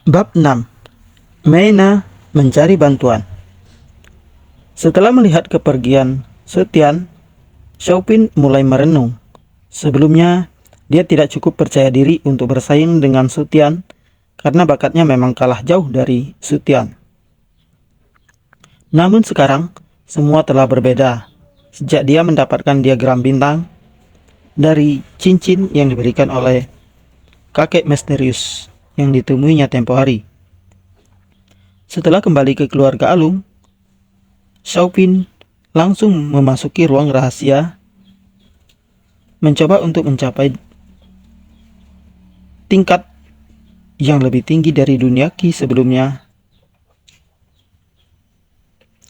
Bab 6. Meina mencari bantuan. Setelah melihat kepergian Sutian, Xiaopin mulai merenung. Sebelumnya, dia tidak cukup percaya diri untuk bersaing dengan Sutian karena bakatnya memang kalah jauh dari Sutian. Namun sekarang, semua telah berbeda. Sejak dia mendapatkan diagram bintang dari cincin yang diberikan oleh kakek misterius yang ditemuinya tempo hari. Setelah kembali ke keluarga Alung, Xiaopin langsung memasuki ruang rahasia, mencoba untuk mencapai tingkat yang lebih tinggi dari dunia Qi sebelumnya.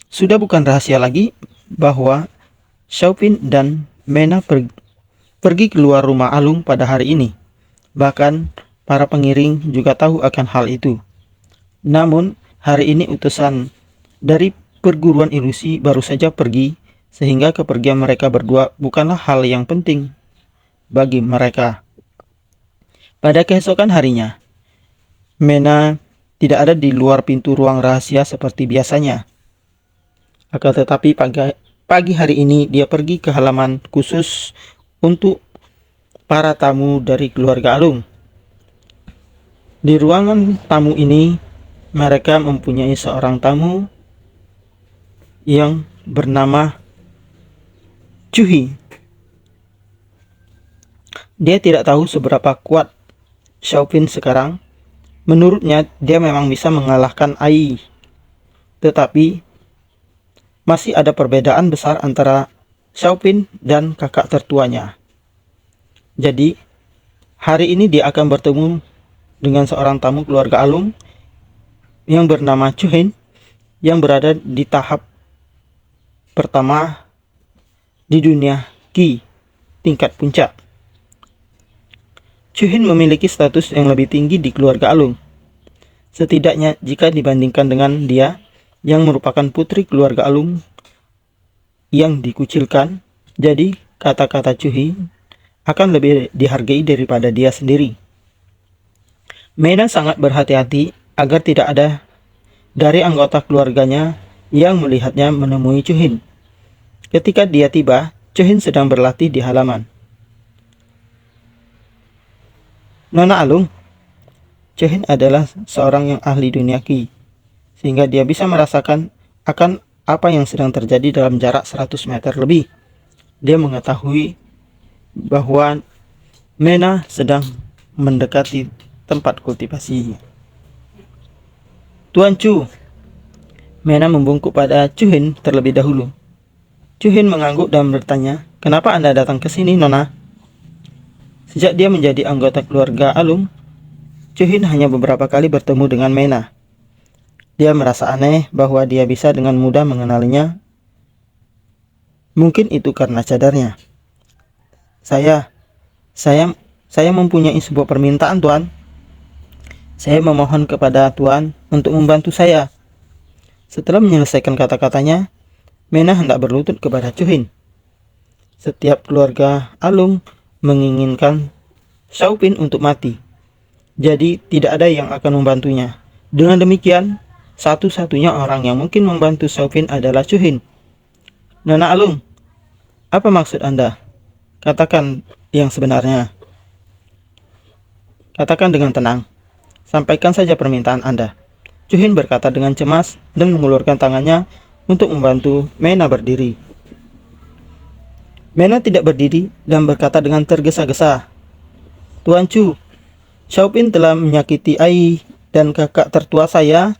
Sudah bukan rahasia lagi bahwa Xiaopin dan Meina pergi keluar rumah Alung pada hari ini. Bahkan para pengiring juga tahu akan hal itu. Namun hari ini utusan dari perguruan ilusi baru saja pergi, sehingga kepergian mereka berdua bukanlah hal yang penting bagi mereka. Pada keesokan harinya, Meina tidak ada di luar pintu ruang rahasia seperti biasanya. Akan tetapi pagi hari ini dia pergi ke halaman khusus untuk para tamu dari keluarga Alung. Di ruangan tamu ini, mereka mempunyai seorang tamu yang bernama Cuhi. Dia tidak tahu seberapa kuat Xiaopin sekarang. Menurutnya, dia memang bisa mengalahkan Ai. Tetapi, masih ada perbedaan besar antara Xiaopin dan kakak tertuanya. Jadi, hari ini dia akan bertemu dengan seorang tamu keluarga Alung yang bernama Chuhin, yang berada di tahap pertama di dunia Qi, tingkat puncak. Chuhin memiliki status yang lebih tinggi di keluarga Alung, setidaknya jika dibandingkan dengan dia yang merupakan putri keluarga Alung yang dikucilkan. Jadi kata-kata Chuhin akan lebih dihargai daripada dia sendiri. Meina sangat berhati-hati agar tidak ada dari anggota keluarganya yang melihatnya menemui Chuhin. Ketika dia tiba, Chuhin sedang berlatih di halaman. Nona Alung, Chuhin adalah seorang yang ahli dunia Qi, sehingga dia bisa merasakan akan apa yang sedang terjadi dalam jarak 100 meter lebih. Dia mengetahui bahwa Meina sedang mendekati tempat kultivasi. Tuan Chu, Meina membungkuk pada Chuhin terlebih dahulu. Chuhin mengangguk dan bertanya, "Kenapa Anda datang ke sini, Nona?" Sejak dia menjadi anggota keluarga Alung, Chuhin hanya beberapa kali bertemu dengan Meina. Dia merasa aneh bahwa dia bisa dengan mudah mengenalinya. Mungkin itu karena cadarnya. Saya mempunyai sebuah permintaan, Tuan. Saya memohon kepada Tuan untuk membantu saya." Setelah menyelesaikan kata-katanya, Meina hendak berlutut kepada Chuhin. Setiap keluarga Alung menginginkan Xiaopin untuk mati. Jadi tidak ada yang akan membantunya. Dengan demikian, satu-satunya orang yang mungkin membantu Xiaopin adalah Chuhin. "Nona Alung, apa maksud Anda? Katakan yang sebenarnya. Katakan dengan tenang. Sampaikan saja permintaan Anda." Chuhin berkata dengan cemas dan mengulurkan tangannya untuk membantu Meina berdiri. Meina tidak berdiri dan berkata dengan tergesa-gesa, "Tuan Chu, Xiaopin telah menyakiti Ai dan kakak tertua saya,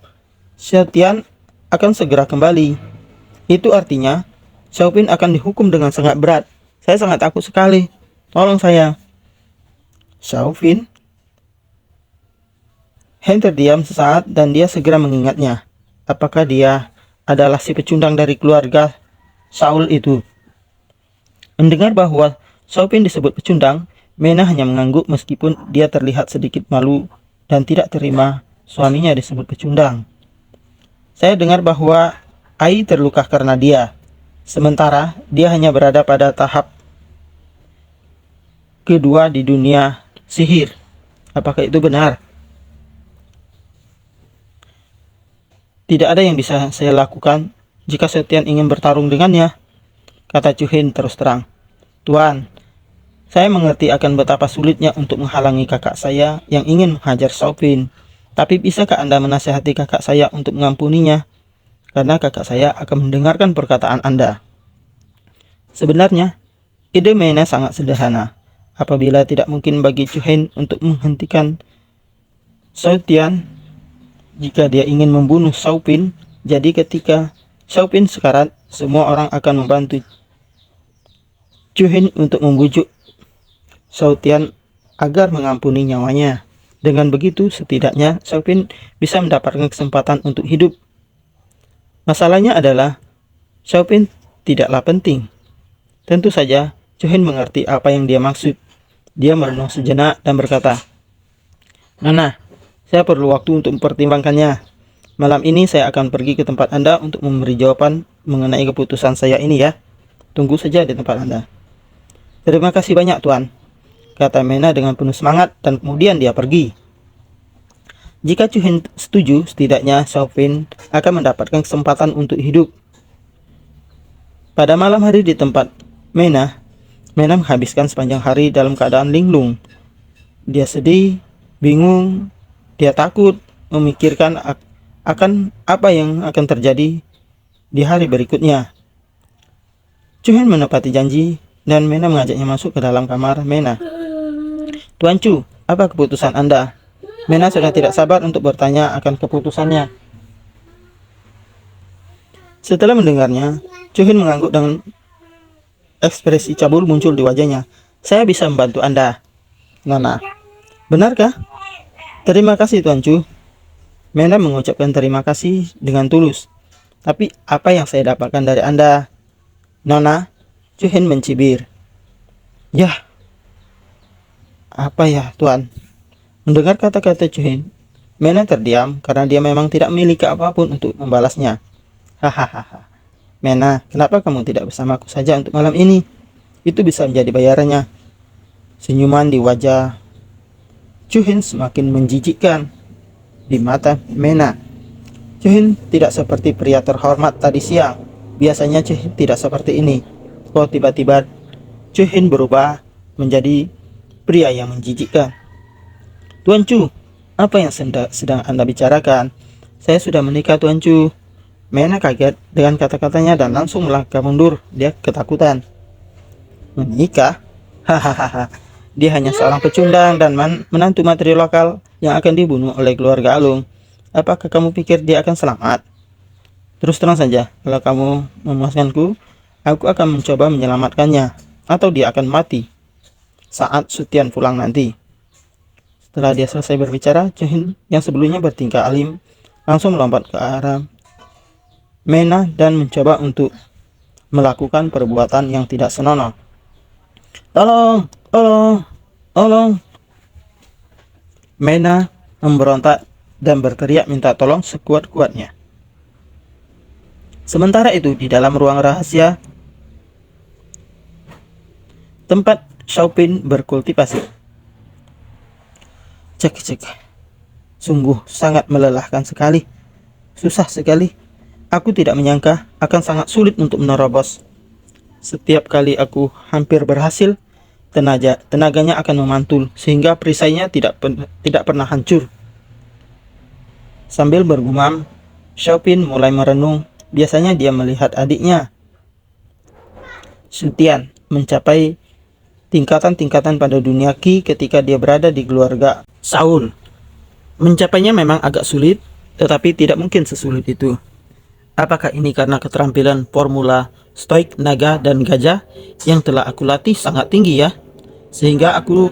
Xiaotian, akan segera kembali. Itu artinya Xiaopin akan dihukum dengan sangat berat. Saya sangat takut sekali. Tolong saya." Xiaopin? Hen terdiam sesaat dan dia segera mengingatnya. Apakah dia adalah si pecundang dari keluarga Saul itu? Mendengar bahwa Xiaopin disebut pecundang, Meina hanya mengangguk meskipun dia terlihat sedikit malu dan tidak terima suaminya disebut pecundang. "Saya dengar bahwa Ai terluka karena dia. Sementara dia hanya berada pada tahap kedua di dunia sihir. Apakah itu benar?" Tidak ada yang bisa saya lakukan jika Setian ingin bertarung dengannya, kata Chuhin terus terang. Tuan, saya mengerti akan betapa sulitnya untuk menghalangi kakak saya yang ingin menghajar Xiaopin. Tapi bisakah Anda menasihati kakak saya untuk mengampuninya? Karena kakak saya akan mendengarkan perkataan Anda. Sebenarnya, ide Mena sangat sederhana. Apabila tidak mungkin bagi Chuhin untuk menghentikan Xiaotian jika dia ingin membunuh Xiaopin, jadi ketika Xiaopin sekarat, semua orang akan membantu Chuhin untuk membujuk Xiaotian agar mengampuni nyawanya. Dengan begitu, setidaknya Xiaopin bisa mendapatkan kesempatan untuk hidup. Masalahnya adalah Xiaopin tidaklah penting. Tentu saja, Chuhin mengerti apa yang dia maksud. Dia merenung sejenak dan berkata, Nona, saya perlu waktu untuk mempertimbangkannya. Malam ini saya akan pergi ke tempat Anda untuk memberi jawaban mengenai keputusan saya ini ya. Tunggu saja di tempat Anda. Terima kasih banyak Tuan, kata Mena dengan penuh semangat dan kemudian dia pergi. Jika Chuhin setuju, setidaknya Xiaopin akan mendapatkan kesempatan untuk hidup. Pada malam hari di tempat Mena menghabiskan sepanjang hari dalam keadaan linglung. Dia sedih, bingung, dia takut, memikirkan akan apa yang akan terjadi di hari berikutnya. Chuhin menepati janji dan Mena mengajaknya masuk ke dalam kamar Mena. Tuan Chu, apa keputusan Anda? Mena sudah tidak sabar untuk bertanya akan keputusannya. Setelah mendengarnya, Chuhin mengangguk dan ekspresi cabul muncul di wajahnya. Saya bisa membantu Anda, Nona. Benarkah? Terima kasih Tuan Chu. Mena mengucapkan terima kasih dengan tulus. Tapi apa yang saya dapatkan dari Anda, Nona? Chuhin mencibir. Yah, apa ya Tuan? Mendengar kata-kata Chuhin, Mena terdiam karena dia memang tidak memiliki apapun untuk membalasnya. Hahaha. Mena, kenapa kamu tidak bersamaku saja untuk malam ini? Itu bisa menjadi bayarannya. Senyuman di wajah Chuhin semakin menjijikkan di mata Mena. Chuhin tidak seperti pria terhormat tadi siang. Biasanya Chuhin tidak seperti ini. Kok tiba-tiba Chuhin berubah menjadi pria yang menjijikkan. Tuan Chu, apa yang sedang Anda bicarakan? Saya sudah menikah Tuan Chu. Mena kaget dengan kata-katanya dan langsung melangkah mundur. Dia ketakutan. Menikah? Hahaha. Dia hanya seorang pecundang dan menantu materi lokal yang akan dibunuh oleh keluarga Alung. Apakah kamu pikir dia akan selamat? Terus terang saja, kalau kamu memuaskanku, aku akan mencoba menyelamatkannya, atau dia akan mati saat Sutian pulang nanti. Setelah dia selesai berbicara, Chuhin yang sebelumnya bertingkah alim langsung melompat ke arah Mena dan mencoba untuk melakukan perbuatan yang tidak senonoh. Tolong, tolong, tolong. Mena memberontak dan berteriak minta tolong sekuat-kuatnya. Sementara itu di dalam ruang rahasia tempat Xiaopin berkultivasi. Cek. Sungguh sangat melelahkan sekali. Susah sekali. Aku tidak menyangka akan sangat sulit untuk menerobos. Setiap kali aku hampir berhasil, tenaganya akan memantul sehingga perisainya tidak pernah hancur. Sambil bergumam, Xiaopin mulai merenung. Biasanya dia melihat adiknya Sutian mencapai tingkatan-tingkatan pada dunia Qi ketika dia berada di keluarga Saul. Mencapainya memang agak sulit, tetapi tidak mungkin sesulit itu. Apakah ini karena keterampilan formula stoik naga dan gajah yang telah aku latih sangat tinggi ya? Sehingga aku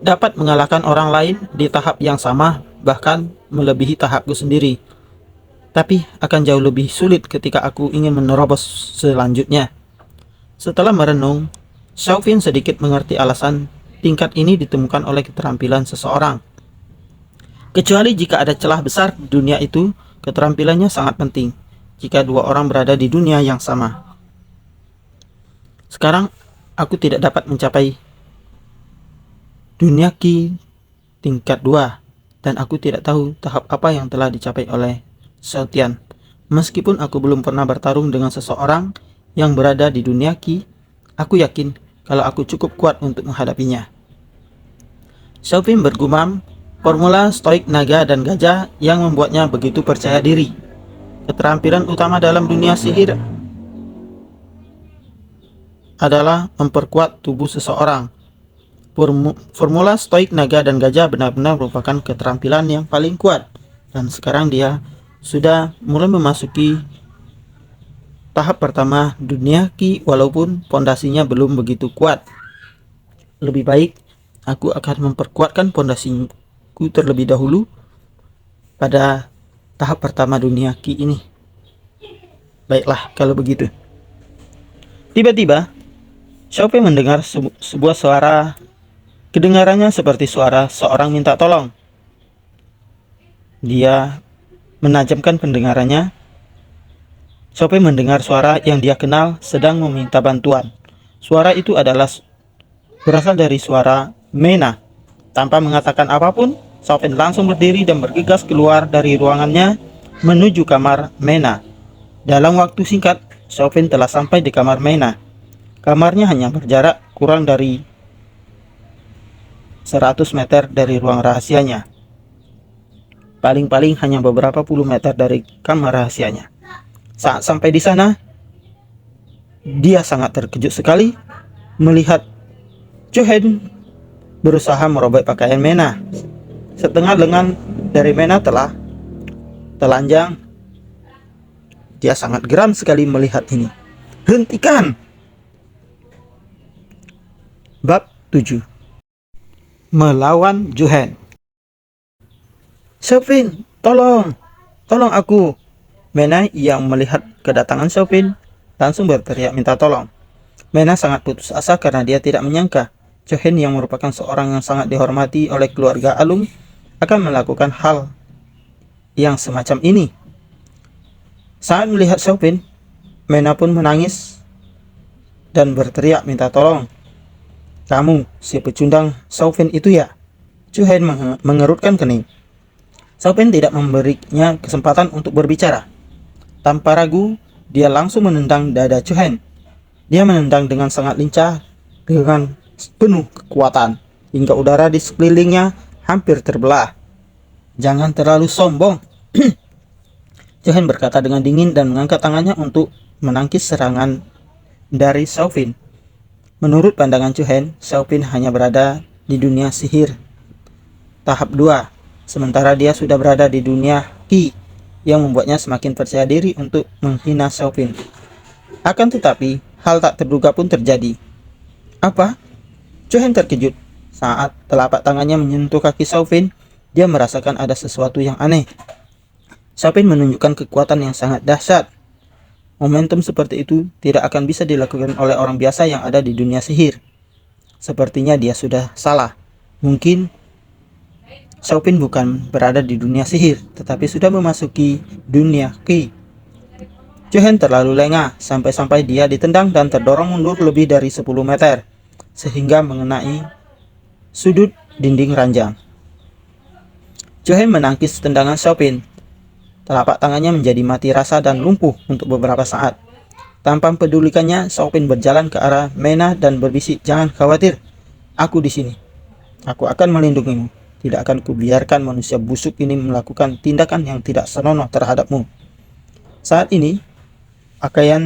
dapat mengalahkan orang lain di tahap yang sama, bahkan melebihi tahapku sendiri. Tapi akan jauh lebih sulit ketika aku ingin menerobos selanjutnya. Setelah merenung, Xiaopin sedikit mengerti alasan tingkat ini ditemukan oleh keterampilan seseorang. Kecuali jika ada celah besar di dunia itu, keterampilannya sangat penting jika dua orang berada di dunia yang sama. Sekarang aku tidak dapat mencapai dunia Qi tingkat 2 dan aku tidak tahu tahap apa yang telah dicapai oleh Xiaotian. Meskipun aku belum pernah bertarung dengan seseorang yang berada di dunia Qi, aku yakin kalau aku cukup kuat untuk menghadapinya. Xiaopin bergumam, formula stoik naga dan gajah yang membuatnya begitu percaya diri. Keterampilan utama dalam dunia sihir adalah memperkuat tubuh seseorang. Formula stoik naga dan gajah benar-benar merupakan keterampilan yang paling kuat. Dan sekarang dia sudah mulai memasuki tahap pertama dunia Qi walaupun pondasinya belum begitu kuat. Lebih baik aku akan memperkuatkan pondasiku terlebih dahulu pada tahap pertama dunia Qi ini. Baiklah kalau begitu. Tiba-tiba Xiaopei mendengar sebuah suara. Kedengarannya seperti suara seorang minta tolong. Dia menajamkan pendengarannya. Xiaopei mendengar suara yang dia kenal sedang meminta bantuan. Suara itu berasal dari suara Mena. Tanpa mengatakan apapun, Xiaopei langsung berdiri dan bergegas keluar dari ruangannya menuju kamar Mena. Dalam waktu singkat, Xiaopei telah sampai di kamar Mena. Kamarnya hanya berjarak kurang dari 100 meter dari ruang rahasianya. Paling-paling hanya beberapa puluh meter dari kamar rahasianya. Saat sampai di sana, dia sangat terkejut sekali melihat Chuhen berusaha merobek pakaian Mena. Setengah lengan dari Mena telah telanjang. Dia sangat geram sekali melihat ini. Hentikan! Bab 7. Melawan Juhen. Xiaopin, tolong aku. Mena yang melihat kedatangan Xiaopin langsung berteriak minta tolong. Mena sangat putus asa karena dia tidak menyangka Juhen yang merupakan seorang yang sangat dihormati oleh keluarga Alung akan melakukan hal yang semacam ini. Saat melihat Xiaopin, Mena pun menangis dan berteriak minta tolong. Kamu, si pecundang Xiaopin itu ya? Juhen mengerutkan kening. Xiaopin tidak memberinya kesempatan untuk berbicara. Tanpa ragu, dia langsung menendang dada Juhen. Dia menendang dengan sangat lincah dengan penuh kekuatan hingga udara di sekelilingnya hampir terbelah. Jangan terlalu sombong. Juhen berkata dengan dingin dan mengangkat tangannya untuk menangkis serangan dari Xiaopin. Menurut pandangan Juhen, Xiaopin hanya berada di dunia sihir tahap 2, sementara dia sudah berada di dunia Qi yang membuatnya semakin percaya diri untuk menghina Xiaopin. Akan tetapi, hal tak terduga pun terjadi. Apa? Juhen terkejut. Saat telapak tangannya menyentuh kaki Xiaopin, dia merasakan ada sesuatu yang aneh. Xiaopin menunjukkan kekuatan yang sangat dahsyat. Momentum seperti itu tidak akan bisa dilakukan oleh orang biasa yang ada di dunia sihir. Sepertinya dia sudah salah. Mungkin Xiaopin bukan berada di dunia sihir, tetapi sudah memasuki dunia Qi. Juhen terlalu lengah, sampai-sampai dia ditendang dan terdorong mundur lebih dari 10 meter, sehingga mengenai sudut dinding ranjang. Juhen menangkis tendangan Xiaopin. Telapak tangannya menjadi mati rasa dan lumpuh untuk beberapa saat. Tanpa mempedulikannya, Xiaopin berjalan ke arah Mena dan berbisik, "Jangan khawatir, aku di sini. Aku akan melindungimu. Tidak akan kubiarkan manusia busuk ini melakukan tindakan yang tidak senonoh terhadapmu." Saat ini, pakaian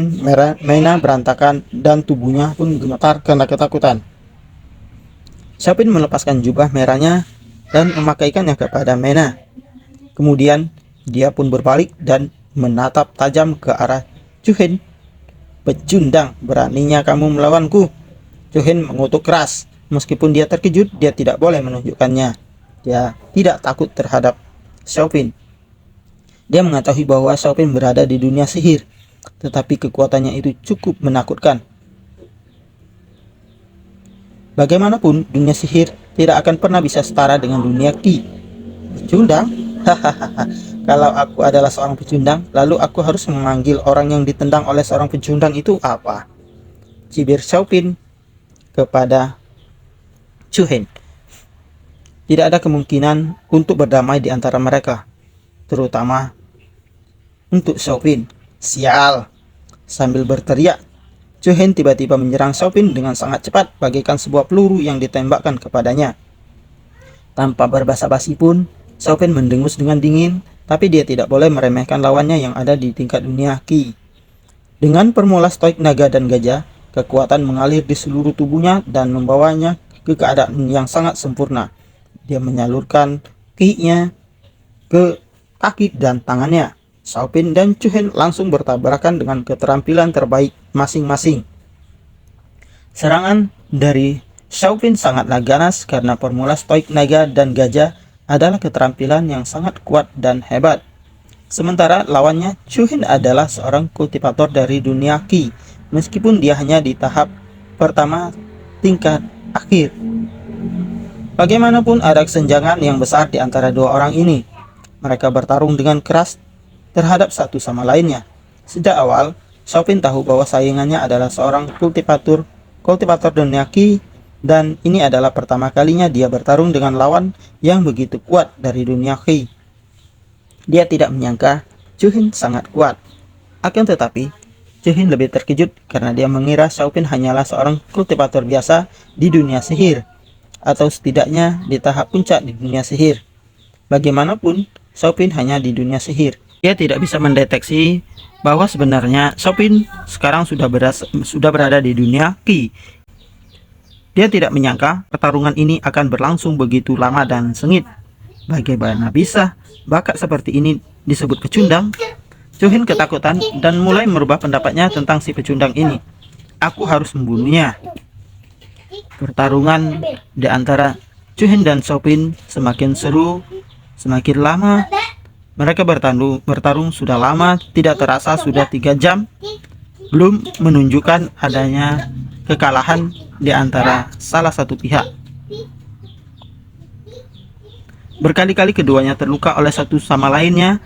Mena berantakan dan tubuhnya pun gemetar karena ketakutan. Xiaopin melepaskan jubah merahnya dan memakaikannya kepada Mena. Kemudian, dia pun berbalik dan menatap tajam ke arah Juhen. "Pecundang, beraninya kamu melawanku." Juhen mengutuk keras. Meskipun dia terkejut, dia tidak boleh menunjukkannya. Dia tidak takut terhadap Xiaopin. Dia mengetahui bahwa Xiaopin berada di dunia sihir, tetapi kekuatannya itu cukup menakutkan. Bagaimanapun, dunia sihir tidak akan pernah bisa setara dengan dunia Qi. Pecundang? Hahaha. Kalau aku adalah seorang pecundang, lalu aku harus memanggil orang yang ditendang oleh seorang pecundang itu apa? Cibir Xiaopin kepada Juhen. Tidak ada kemungkinan untuk berdamai di antara mereka, terutama untuk Xiaopin. Sial! Sambil berteriak, Chuhen tiba-tiba menyerang Xiaopin dengan sangat cepat bagaikan sebuah peluru yang ditembakkan kepadanya. Tanpa berbasa-basi pun, Xiaopin mendengus dengan dingin, tapi dia tidak boleh meremehkan lawannya yang ada di tingkat dunia Qi. Dengan formula stoik naga dan gajah, kekuatan mengalir di seluruh tubuhnya dan membawanya ke keadaan yang sangat sempurna. Dia menyalurkan Qi-nya ke kaki dan tangannya. Xiaopin dan Chuhen langsung bertabrakan dengan keterampilan terbaik masing-masing. Serangan dari Xiaopin sangatlah ganas karena formula stoik naga dan gajah adalah keterampilan yang sangat kuat dan hebat. Sementara lawannya Chuhen adalah seorang kultivator dari dunia Qi, meskipun dia hanya di tahap pertama tingkat akhir. Bagaimanapun ada kesenjangan yang besar di antara dua orang ini. Mereka bertarung dengan keras terhadap satu sama lainnya. Sejak awal, Xiaopin tahu bahwa saingannya adalah seorang kultivator dunia Qi, dan ini adalah pertama kalinya dia bertarung dengan lawan yang begitu kuat dari dunia Qi. Dia tidak menyangka Chuhen sangat kuat. Akan tetapi, Chuhen lebih terkejut karena dia mengira Xiaopin hanyalah seorang kultivator biasa di dunia sihir, atau setidaknya di tahap puncak di dunia sihir. Bagaimanapun, Xiaopin hanya di dunia sihir. Dia tidak bisa mendeteksi bahwa sebenarnya Xiaopin sekarang sudah berada di dunia Qi. Dia tidak menyangka pertarungan ini akan berlangsung begitu lama dan sengit. Bagaimana bisa bakat seperti ini disebut pecundang? Chuhen ketakutan dan mulai merubah pendapatnya tentang si pecundang ini. Aku harus membunuhnya. Pertarungan di antara Chuhen dan Xiaopin semakin seru, semakin lama. Mereka bertarung sudah lama, tidak terasa sudah 3 jam, belum menunjukkan adanya kekalahan di antara salah satu pihak. Berkali-kali keduanya terluka oleh satu sama lainnya,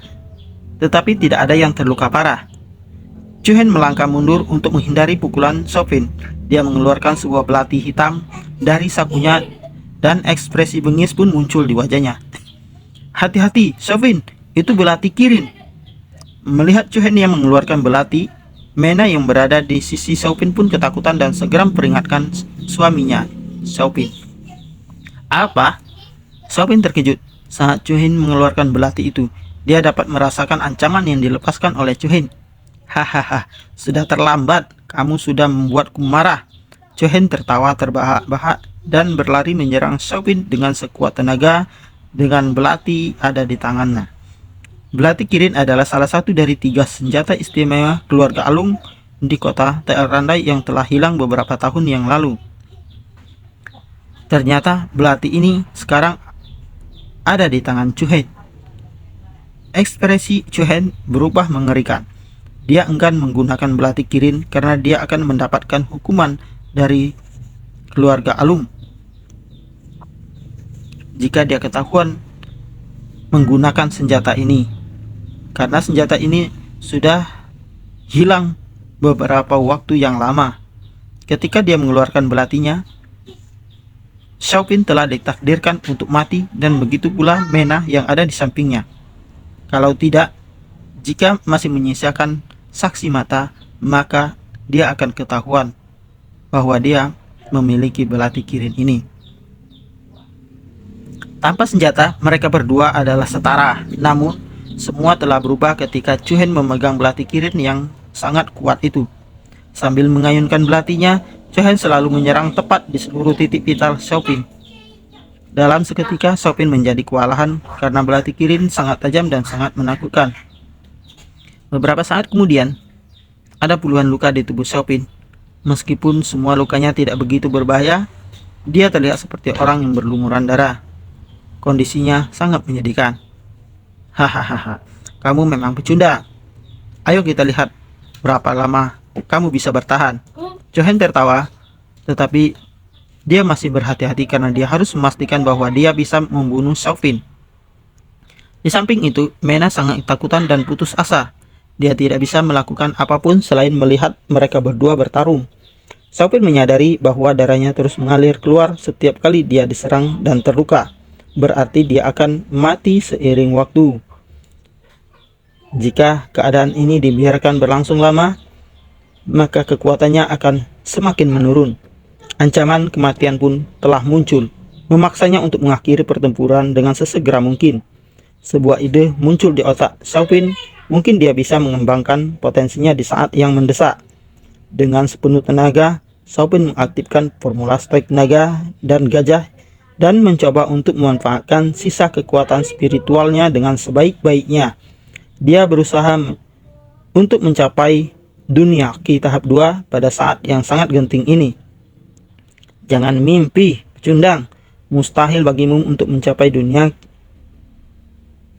tetapi tidak ada yang terluka parah. Chuhen melangkah mundur untuk menghindari pukulan Xiaopin. Dia mengeluarkan sebuah belati hitam dari sakunya dan ekspresi bengis pun muncul di wajahnya. Hati-hati, Xiaopin! Itu belati Kirin. Melihat Chuhen yang mengeluarkan belati, Mena yang berada di sisi Xiaopin pun ketakutan dan segera memperingatkan suaminya, Xiaopin. Apa? Xiaopin terkejut saat Chuhen mengeluarkan belati itu. Dia dapat merasakan ancaman yang dilepaskan oleh Chuhen. Hahaha, sudah terlambat. Kamu sudah membuatku marah. Chuhen tertawa terbahak-bahak dan berlari menyerang Xiaopin dengan sekuat tenaga dengan belati ada di tangannya. Belati Kirin adalah salah satu dari 3 senjata istimewa keluarga Alung di kota Tel Randai yang telah hilang beberapa tahun yang lalu. Ternyata belati ini sekarang ada di tangan Chuhen. Ekspresi Chuhen berubah mengerikan. Dia enggan menggunakan belati Kirin karena dia akan mendapatkan hukuman dari keluarga Alung jika dia ketahuan menggunakan senjata ini. Karena senjata ini sudah hilang beberapa waktu yang lama. Ketika dia mengeluarkan belatinya, Xiaopin telah ditakdirkan untuk mati dan begitu pula Mena yang ada di sampingnya. Kalau tidak, jika masih menyisakan saksi mata, maka dia akan ketahuan bahwa dia memiliki belati Kirin ini. Tanpa senjata, mereka berdua adalah setara. Namun, semua telah berubah ketika Chuhen memegang belati Kirin yang sangat kuat itu. Sambil mengayunkan belatinya, Chuhen selalu menyerang tepat di seluruh titik vital Xiaopin. Dalam seketika, Xiaopin menjadi kewalahan karena belati Kirin sangat tajam dan sangat menakutkan. Beberapa saat kemudian, ada puluhan luka di tubuh Xiaopin. Meskipun semua lukanya tidak begitu berbahaya, dia terlihat seperti orang yang berlumuran darah. Kondisinya sangat menyedihkan. Hahaha, kamu memang pecundang. Ayo kita lihat berapa lama kamu bisa bertahan. Chuhen tertawa, tetapi dia masih berhati-hati karena dia harus memastikan bahwa dia bisa membunuh Xiaopin. Di samping itu, Mena sangat ketakutan dan putus asa. Dia tidak bisa melakukan apapun selain melihat mereka berdua bertarung. Xiaopin menyadari bahwa darahnya terus mengalir keluar setiap kali dia diserang dan terluka. Berarti dia akan mati seiring waktu. Jika keadaan ini dibiarkan berlangsung lama, maka kekuatannya akan semakin menurun. Ancaman kematian pun telah muncul, memaksanya untuk mengakhiri pertempuran dengan sesegera mungkin. Sebuah ide muncul di otak Xiaopin, mungkin dia bisa mengembangkan potensinya di saat yang mendesak. Dengan sepenuh tenaga, Xiaopin mengaktifkan formula stoik naga dan gajah dan mencoba untuk memanfaatkan sisa kekuatan spiritualnya dengan sebaik-baiknya. Dia berusaha untuk mencapai dunia Qi tahap 2 pada saat yang sangat genting ini. Jangan mimpi, pecundang. Mustahil bagimu untuk mencapai dunia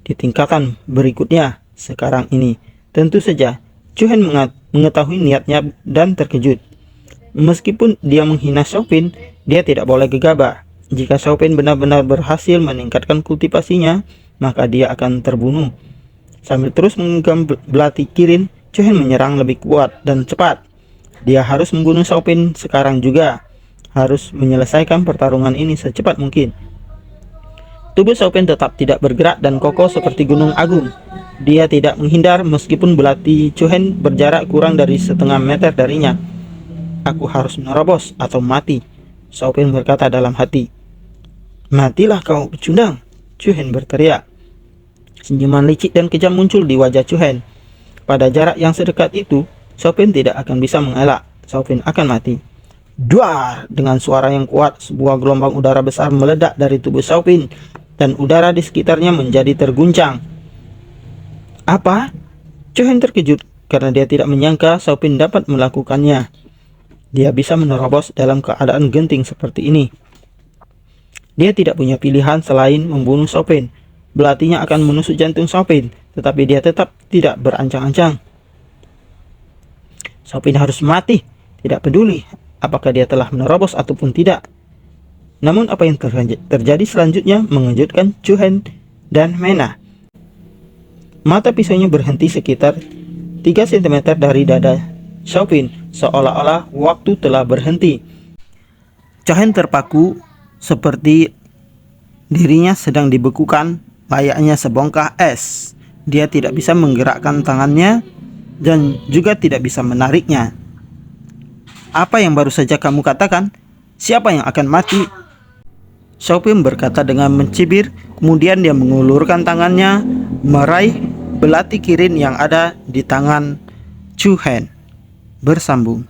di tingkatan berikutnya sekarang ini. Tentu saja, Chu Hen mengetahui niatnya dan terkejut. Meskipun dia menghina Xiaopin, dia tidak boleh gegabah. Jika Xiaopin benar-benar berhasil meningkatkan kultivasinya, maka dia akan terbunuh. Sambil terus menggenggam belati Kirin, Chu Hen menyerang lebih kuat dan cepat. Dia harus membunuh Xiaopin sekarang juga. Harus menyelesaikan pertarungan ini secepat mungkin. Tubuh Xiaopin tetap tidak bergerak dan kokoh seperti gunung agung. Dia tidak menghindar meskipun belati Chu Hen berjarak kurang dari setengah meter darinya. Aku harus menerobos atau mati, Xiaopin berkata dalam hati. Matilah kau, pecundang, Chu Hen berteriak. Senyuman licik dan kejam muncul di wajah Chu Hen. Pada jarak yang sedekat itu, Xiaopin tidak akan bisa mengelak. Xiaopin akan mati. Duar! Dengan suara yang kuat, sebuah gelombang udara besar meledak dari tubuh Xiaopin, dan udara di sekitarnya menjadi terguncang. Apa? Chu Hen terkejut karena dia tidak menyangka Xiaopin dapat melakukannya. Dia bisa menerobos dalam keadaan genting seperti ini. Dia tidak punya pilihan selain membunuh Xiaopin. Belatinya akan menusuk jantung Xiaopin, tetapi dia tetap tidak berancang-ancang. Xiaopin harus mati, tidak peduli apakah dia telah menerobos ataupun tidak. Namun apa yang terjadi selanjutnya mengejutkan Chu Hen dan Mena. Mata pisaunya berhenti sekitar 3 cm dari dada Xiaopin, seolah-olah waktu telah berhenti. Chu Hen terpaku seperti dirinya sedang dibekukan layaknya sebongkah es. Dia tidak bisa menggerakkan tangannya dan juga tidak bisa menariknya. Apa yang baru saja kamu katakan? Siapa yang akan mati? Xiaopin berkata dengan mencibir, kemudian dia mengulurkan tangannya, meraih belati Kirin yang ada di tangan Chu Hen. Bersambung.